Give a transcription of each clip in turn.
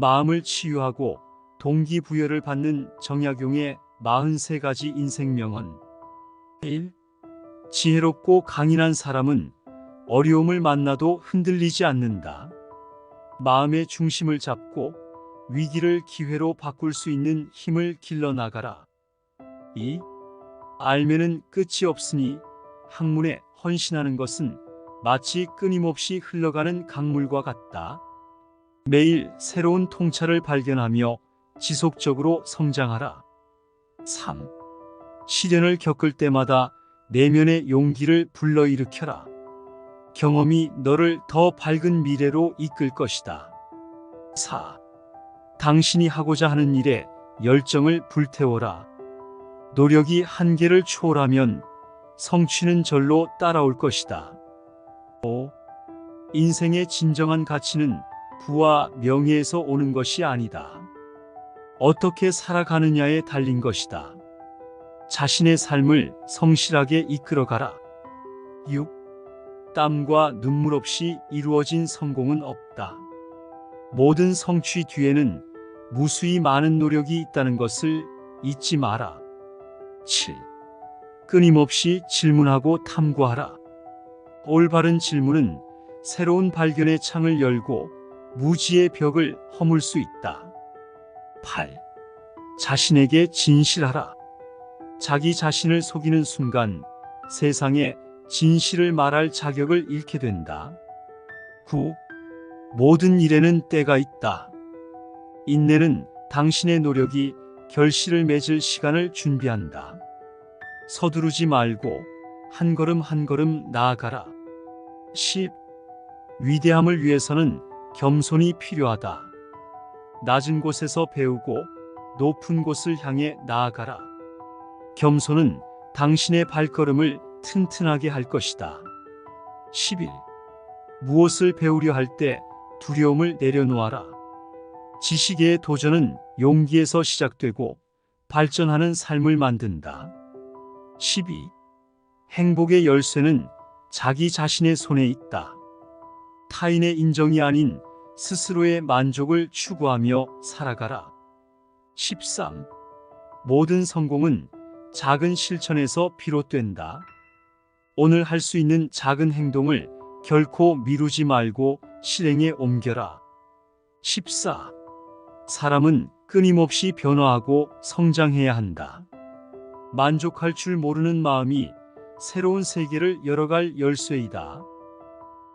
마음을 치유하고 동기부여를 받는 정약용의 43가지 인생명언. 1. 지혜롭고 강인한 사람은 어려움을 만나도 흔들리지 않는다. 마음의 중심을 잡고 위기를 기회로 바꿀 수 있는 힘을 길러나가라. 2. 알매는 끝이 없으니 학문에 헌신하는 것은 마치 끊임없이 흘러가는 강물과 같다. 매일 새로운 통찰을 발견하며 지속적으로 성장하라. 3. 시련을 겪을 때마다 내면의 용기를 불러일으켜라. 경험이 너를 더 밝은 미래로 이끌 것이다. 4. 당신이 하고자 하는 일에 열정을 불태워라. 노력이 한계를 초월하면 성취는 절로 따라올 것이다. 5. 인생의 진정한 가치는 부와 명예에서 오는 것이 아니다. 어떻게 살아가느냐에 달린 것이다. 자신의 삶을 성실하게 이끌어가라. 6. 땀과 눈물 없이 이루어진 성공은 없다. 모든 성취 뒤에는 무수히 많은 노력이 있다는 것을 잊지 마라. 7. 끊임없이 질문하고 탐구하라. 올바른 질문은 새로운 발견의 창을 열고 무지의 벽을 허물 수 있다. 8. 자신에게 진실하라. 자기 자신을 속이는 순간 세상에 진실을 말할 자격을 잃게 된다. 9. 모든 일에는 때가 있다. 인내는 당신의 노력이 결실을 맺을 시간을 준비한다. 서두르지 말고 한 걸음 한 걸음 나아가라. 10. 위대함을 위해서는 겸손이 필요하다. 낮은 곳에서 배우고 높은 곳을 향해 나아가라. 겸손은 당신의 발걸음을 튼튼하게 할 것이다. 11. 무엇을 배우려 할 때 두려움을 내려놓아라. 지식의 도전은 용기에서 시작되고 발전하는 삶을 만든다. 12. 행복의 열쇠는 자기 자신의 손에 있다. 타인의 인정이 아닌 스스로의 만족을 추구하며 살아가라. 13. 모든 성공은 작은 실천에서 비롯된다. 오늘 할 수 있는 작은 행동을 결코 미루지 말고 실행에 옮겨라. 14. 사람은 끊임없이 변화하고 성장해야 한다. 만족할 줄 모르는 마음이 새로운 세계를 열어갈 열쇠이다.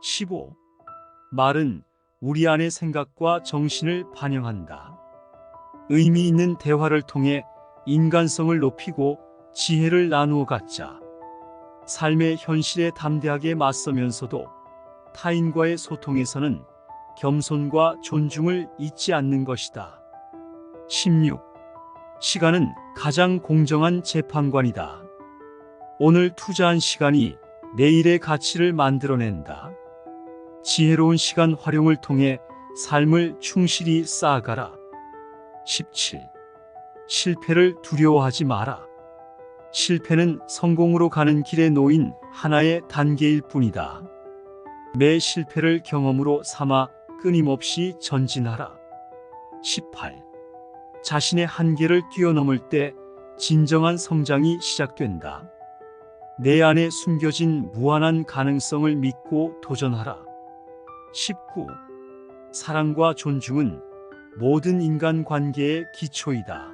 15. 말은 우리 안의 생각과 정신을 반영한다. 의미 있는 대화를 통해 인간성을 높이고 지혜를 나누어 갖자. 삶의 현실에 담대하게 맞서면서도 타인과의 소통에서는 겸손과 존중을 잊지 않는 것이다. 16. 시간은 가장 공정한 재판관이다. 오늘 투자한 시간이 내일의 가치를 만들어낸다. 지혜로운 시간 활용을 통해 삶을 충실히 쌓아가라. 17. 실패를 두려워하지 마라. 실패는 성공으로 가는 길에 놓인 하나의 단계일 뿐이다. 매 실패를 경험으로 삼아 끊임없이 전진하라. 18. 자신의 한계를 뛰어넘을 때 진정한 성장이 시작된다. 내 안에 숨겨진 무한한 가능성을 믿고 도전하라. 19. 사랑과 존중은 모든 인간관계의 기초이다.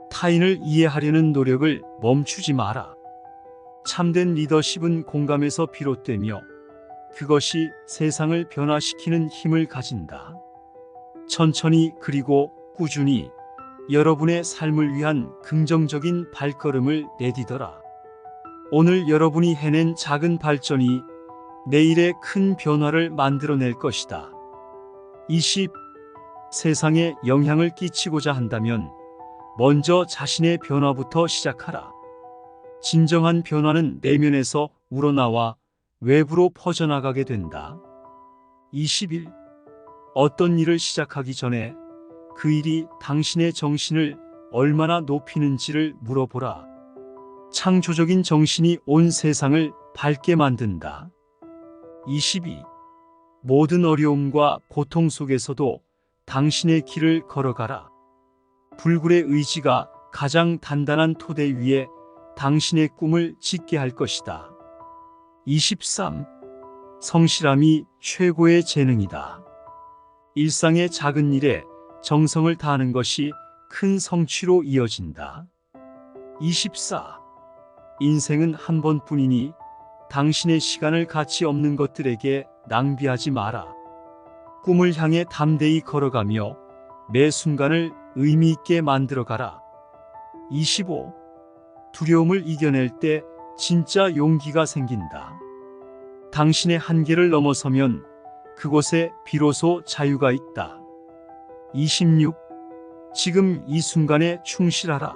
타인을 이해하려는 노력을 멈추지 마라. 참된 리더십은 공감에서 비롯되며 그것이 세상을 변화시키는 힘을 가진다. 천천히 그리고 꾸준히 여러분의 삶을 위한 긍정적인 발걸음을 내디뎌라. 오늘 여러분이 해낸 작은 발전이 내일의 큰 변화를 만들어낼 것이다. 20. 세상에 영향을 끼치고자 한다면 먼저 자신의 변화부터 시작하라. 진정한 변화는 내면에서 우러나와 외부로 퍼져나가게 된다. 21. 어떤 일을 시작하기 전에 그 일이 당신의 정신을 얼마나 높이는지를 물어보라. 창조적인 정신이 온 세상을 밝게 만든다. 22. 모든 어려움과 고통 속에서도 당신의 길을 걸어가라. 불굴의 의지가 가장 단단한 토대 위에 당신의 꿈을 짓게 할 것이다. 23. 성실함이 최고의 재능이다. 일상의 작은 일에 정성을 다하는 것이 큰 성취로 이어진다. 24. 인생은 한 번뿐이니 당신의 시간을 가치 없는 것들에게 낭비하지 마라. 꿈을 향해 담대히 걸어가며 매 순간을 의미 있게 만들어가라. 25. 두려움을 이겨낼 때 진짜 용기가 생긴다. 당신의 한계를 넘어서면 그곳에 비로소 자유가 있다. 26. 지금 이 순간에 충실하라.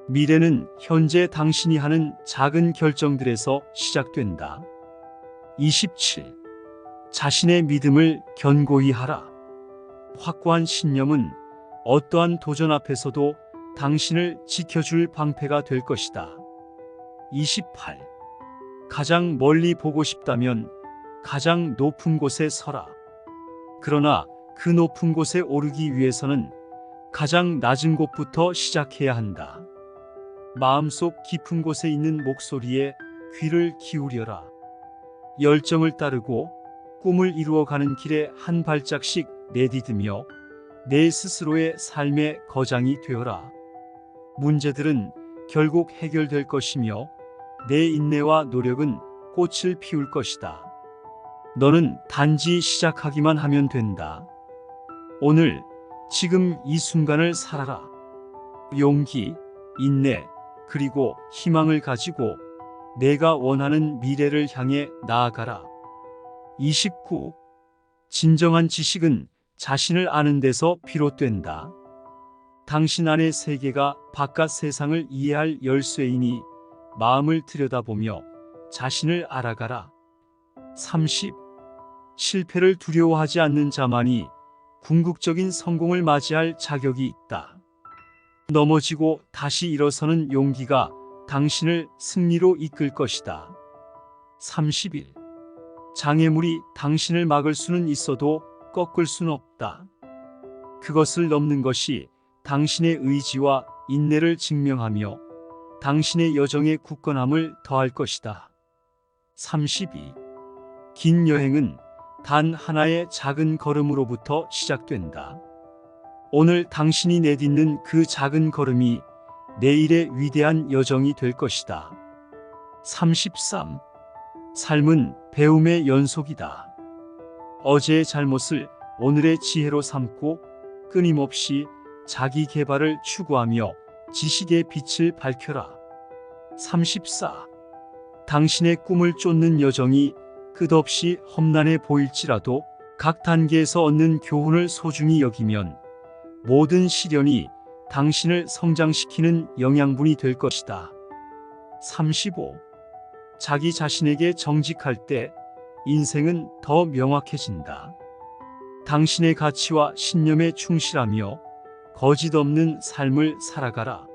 미래는 현재 당신이 하는 작은 결정들에서 시작된다. 27. 자신의 믿음을 견고히 하라. 확고한 신념은 어떠한 도전 앞에서도 당신을 지켜줄 방패가 될 것이다. 28. 가장 멀리 보고 싶다면 가장 높은 곳에 서라. 그러나 그 높은 곳에 오르기 위해서는 가장 낮은 곳부터 시작해야 한다. 마음속 깊은 곳에 있는 목소리에 귀를 기울여라. 열정을 따르고 꿈을 이루어가는 길에 한 발짝씩 내디디며 내 스스로의 삶의 거장이 되어라. 문제들은 결국 해결될 것이며 내 인내와 노력은 꽃을 피울 것이다. 너는 단지 시작하기만 하면 된다. 오늘, 지금 이 순간을 살아라. 용기, 인내, 그리고 희망을 가지고 내가 원하는 미래를 향해 나아가라. 29. 진정한 지식은 자신을 아는 데서 비롯된다. 당신 안의 세계가 바깥 세상을 이해할 열쇠이니 마음을 들여다보며 자신을 알아가라. 30. 실패를 두려워하지 않는 자만이 궁극적인 성공을 맞이할 자격이 있다. 넘어지고 다시 일어서는 용기가 당신을 승리로 이끌 것이다. 31. 장애물이 당신을 막을 수는 있어도 꺾을 수는 없다. 그것을 넘는 것이 당신의 의지와 인내를 증명하며 당신의 여정의 굳건함을 더할 것이다. 32. 긴 여행은 단 하나의 작은 걸음으로부터 시작된다. 오늘 당신이 내딛는 그 작은 걸음이 내일의 위대한 여정이 될 것이다. 33. 삶은 배움의 연속이다. 어제의 잘못을 오늘의 지혜로 삼고 끊임없이 자기 개발을 추구하며 지식의 빛을 밝혀라. 34. 당신의 꿈을 쫓는 여정이 끝없이 험난해 보일지라도 각 단계에서 얻는 교훈을 소중히 여기면 모든 시련이 당신을 성장시키는 영양분이 될 것이다. 35. 자기 자신에게 정직할 때 인생은 더 명확해진다. 당신의 가치와 신념에 충실하며 거짓 없는 삶을 살아가라.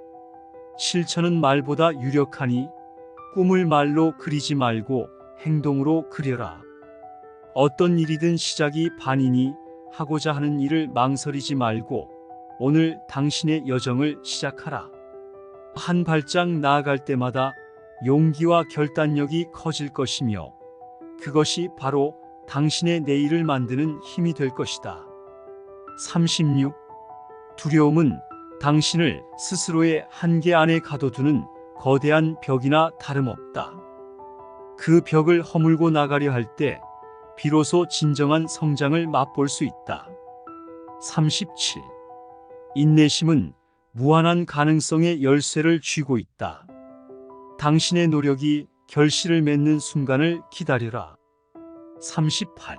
실천은 말보다 유력하니 꿈을 말로 그리지 말고 행동으로 그려라. 어떤 일이든 시작이 반이니 하고자 하는 일을 망설이지 말고 오늘 당신의 여정을 시작하라. 한 발짝 나아갈 때마다 용기와 결단력이 커질 것이며 그것이 바로 당신의 내일을 만드는 힘이 될 것이다. 36. 두려움은 당신을 스스로의 한계 안에 가둬두는 거대한 벽이나 다름없다. 그 벽을 허물고 나가려 할 때 비로소 진정한 성장을 맛볼 수 있다. 37. 인내심은 무한한 가능성의 열쇠를 쥐고 있다. 당신의 노력이 결실을 맺는 순간을 기다려라. 38.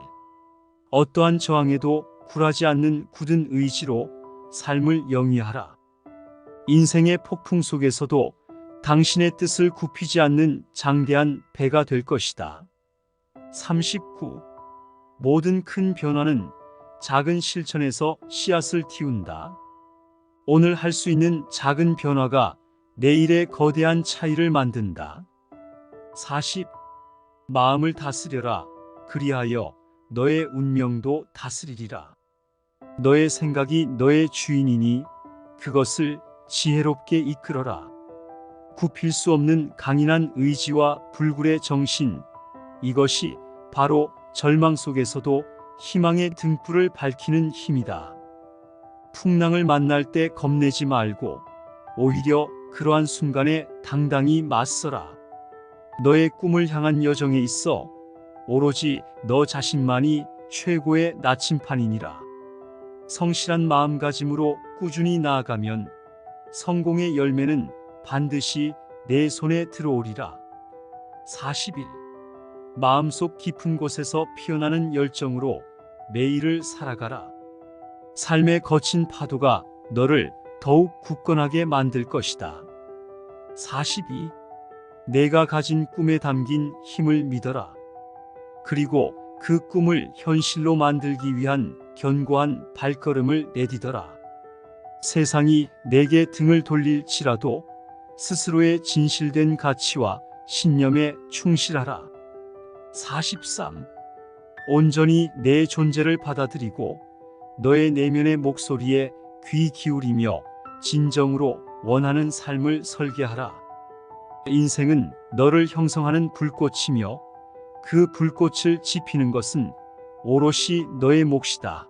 어떠한 저항에도 굴하지 않는 굳은 의지로 삶을 영위하라. 인생의 폭풍 속에서도 당신의 뜻을 굽히지 않는 장대한 배가 될 것이다. 39. 모든 큰 변화는 작은 실천에서 씨앗을 틔운다. 오늘 할 수 있는 작은 변화가 내일의 거대한 차이를 만든다. 40. 마음을 다스려라. 그리하여 너의 운명도 다스리리라. 너의 생각이 너의 주인이니 그것을 지혜롭게 이끌어라. 굽힐 수 없는 강인한 의지와 불굴의 정신, 이것이 바로 절망 속에서도 희망의 등불을 밝히는 힘이다. 풍랑을 만날 때 겁내지 말고 오히려 그러한 순간에 당당히 맞서라. 너의 꿈을 향한 여정에 있어 오로지 너 자신만이 최고의 나침판이니라. 성실한 마음가짐으로 꾸준히 나아가면 성공의 열매는 반드시 내 손에 들어오리라. 41. 마음속 깊은 곳에서 피어나는 열정으로 매일을 살아가라. 삶의 거친 파도가 너를 더욱 굳건하게 만들 것이다. 42. 내가 가진 꿈에 담긴 힘을 믿어라. 그리고 그 꿈을 현실로 만들기 위한 견고한 발걸음을 내디뎌라. 세상이 내게 등을 돌릴지라도 스스로의 진실된 가치와 신념에 충실하라. 43. 온전히 내 존재를 받아들이고 너의 내면의 목소리에 귀 기울이며 진정으로 원하는 삶을 설계하라. 인생은 너를 형성하는 불꽃이며 그 불꽃을 지피는 것은 오롯이 너의 몫이다.